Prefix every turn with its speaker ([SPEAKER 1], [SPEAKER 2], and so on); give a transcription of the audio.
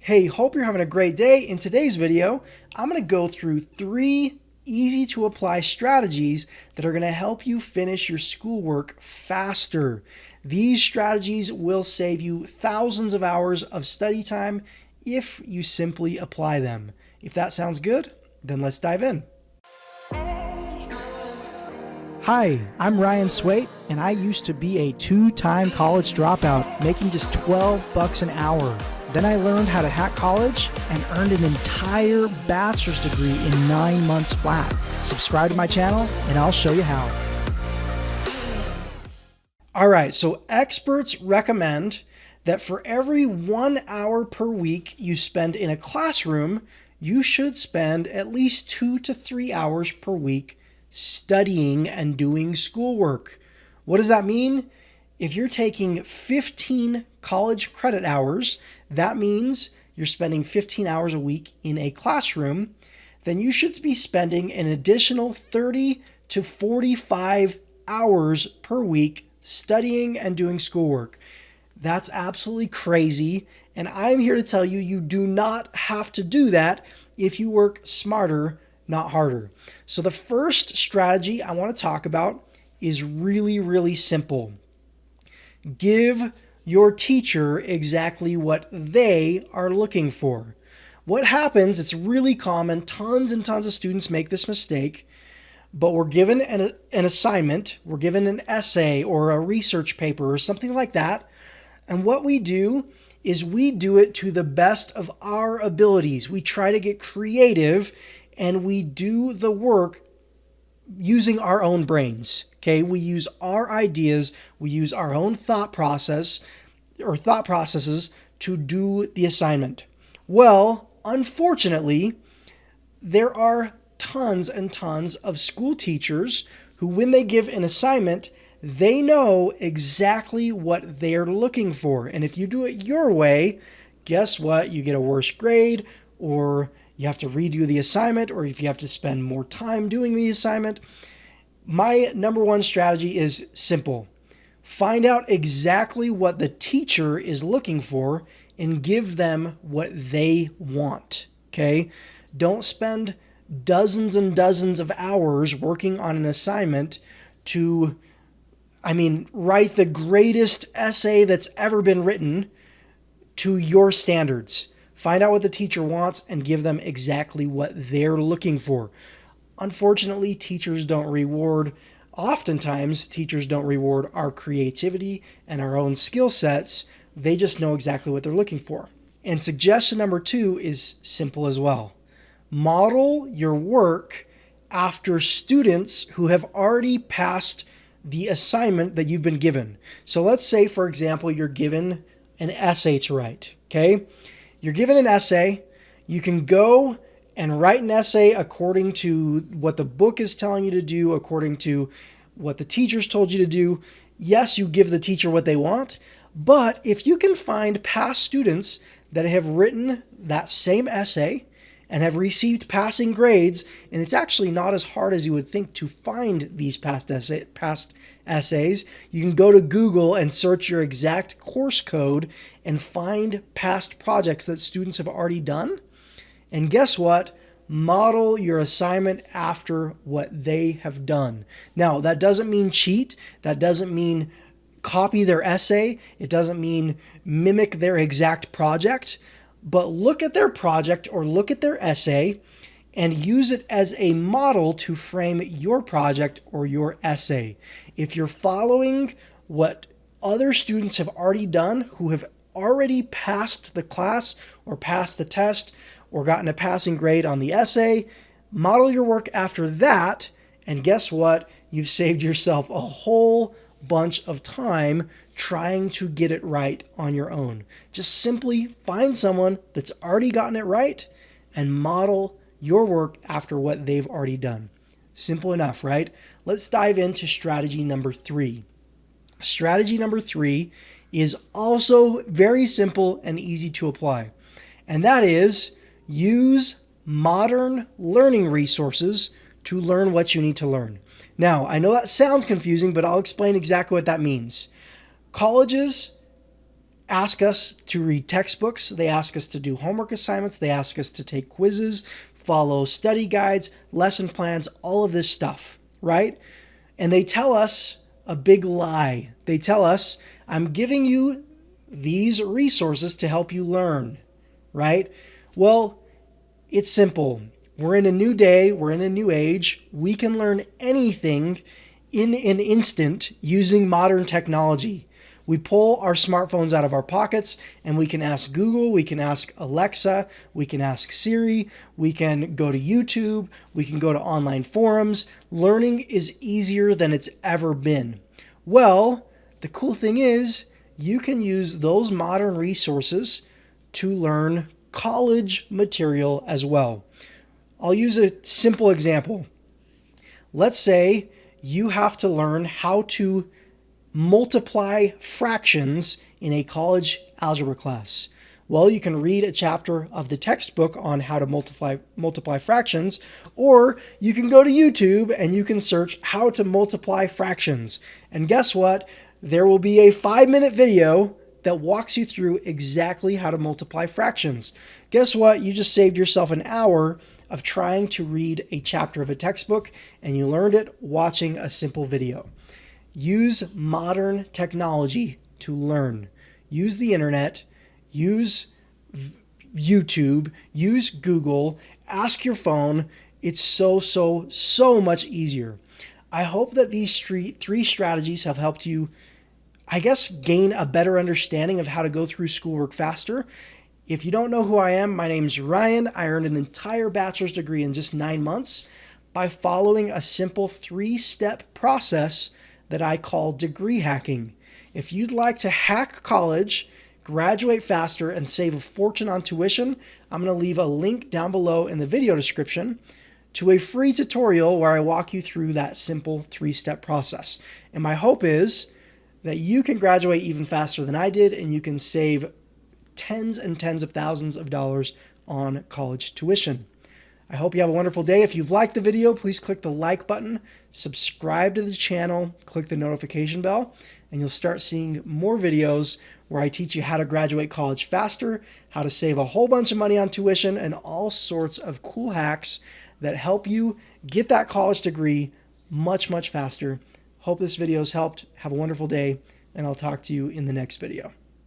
[SPEAKER 1] Hey, hope you're having a great day. In today's video, I'm going to go through 3 easy to apply strategies that are going to help you finish your schoolwork faster. These strategies will save you thousands of hours of study time if you simply apply them. If that sounds good, then let's dive in. Hi, I'm Ryan Swayt, and I used to be a 2-time college dropout, making just $12 an hour. Then I learned how to hack college and earned an entire bachelor's degree in 9 months flat. Subscribe to my channel and I'll show you how. All right, so experts recommend that for every 1 hour per week you spend in a classroom, you should spend at least 2 to 3 hours per week studying and doing schoolwork. What does that mean? If you're taking 15 college credit hours, that means you're spending 15 hours a week in a classroom, then you should be spending an additional 30 to 45 hours per week studying and doing schoolwork. That's absolutely crazy, and I'm here to tell you, you do not have to do that if you work smarter, not harder. So the first strategy I want to talk about is really simple. Give your teacher exactly what they are looking for. What happens, it's really common, tons and tons of students make this mistake, but we're given an assignment, we're given an essay or a research paper or something like that, and what we do is we do it to the best of our abilities. We try to get creative and we do the work using our own brains. Okay, we use our ideas, we use our own thought processes to do the assignment. Well, unfortunately, there are tons and tons of school teachers who, when they give an assignment, they know exactly what they're looking for. And if you do it your way, guess what? You get a worse grade, or you have to redo the assignment, or if you have to spend more time doing the assignment. My number one strategy is simple. Find out exactly what the teacher is looking for and give them what they want, okay? Don't spend dozens and dozens of hours working on an assignment to, write the greatest essay that's ever been written to your standards. Find out what the teacher wants and give them exactly what they're looking for. Unfortunately, oftentimes teachers don't reward our creativity and our own skill sets. They just know exactly what they're looking for. And suggestion number 2 is simple as well. Model your work after students who have already passed the assignment that you've been given. So let's say, for example, you're given an essay to write, okay? You're given an essay. You can go and write an essay according to what the book is telling you to do, according to what the teachers told you to do. Yes, you give the teacher what they want, but if you can find past students that have written that same essay and have received passing grades, and it's actually not as hard as you would think to find these past essays. You can go to Google and search your exact course code and find past projects that students have already done. And guess what? Model your assignment after what they have done. Now, that doesn't mean cheat. That doesn't mean copy their essay. It doesn't mean mimic their exact project. But look at their project or look at their essay and use it as a model to frame your project or your essay. If you're following what other students have already done, who have already passed the class or passed the test or gotten a passing grade on the essay, model your work after that, and guess what? You've saved yourself a whole bunch of time trying to get it right on your own. Just simply find someone that's already gotten it right and model your work after what they've already done. Simple enough, right? Let's dive into strategy number 3. Strategy number 3 is also very simple and easy to apply. And that is use modern learning resources to learn what you need to learn. Now, I know that sounds confusing, but I'll explain exactly what that means. Colleges ask us to read textbooks. They ask us to do homework assignments. They ask us to take quizzes, follow study guides, lesson plans, all of this stuff, right? And they tell us a big lie. They tell us, I'm giving you these resources to help you learn, right? Well, it's simple. We're in a new day. We're in a new age. We can learn anything in an instant using modern technology. We pull our smartphones out of our pockets and we can ask Google, we can ask Alexa, we can ask Siri, we can go to YouTube, we can go to online forums. Learning is easier than it's ever been. Well, the cool thing is you can use those modern resources to learn college material as well. I'll use a simple example. Let's say you have to learn how to multiply fractions in a college algebra class. Well, you can read a chapter of the textbook on how to multiply fractions, or you can go to YouTube and you can search how to multiply fractions. And guess what? There will be a 5-minute video that walks you through exactly how to multiply fractions. Guess what? You just saved yourself an hour of trying to read a chapter of a textbook, and you learned it watching a simple video. Use modern technology to learn. Use the internet, use YouTube, use Google, ask your phone. It's so much easier. I hope that these three strategies have helped you, I guess, gain a better understanding of how to go through schoolwork faster. If you don't know who I am, my name's Ryan. I earned an entire bachelor's degree in just 9 months by following a simple 3-step process that I call degree hacking. If you'd like to hack college, graduate faster, and save a fortune on tuition, I'm going to leave a link down below in the video description to a free tutorial where I walk you through that simple 3-step process. And my hope is that you can graduate even faster than I did, and you can save tens and tens of thousands of dollars on college tuition. I hope you have a wonderful day. If you've liked the video, please click the like button, subscribe to the channel, click the notification bell, and you'll start seeing more videos where I teach you how to graduate college faster, how to save a whole bunch of money on tuition, and all sorts of cool hacks that help you get that college degree much faster. Hope this video has helped. Have a wonderful day, and I'll talk to you in the next video.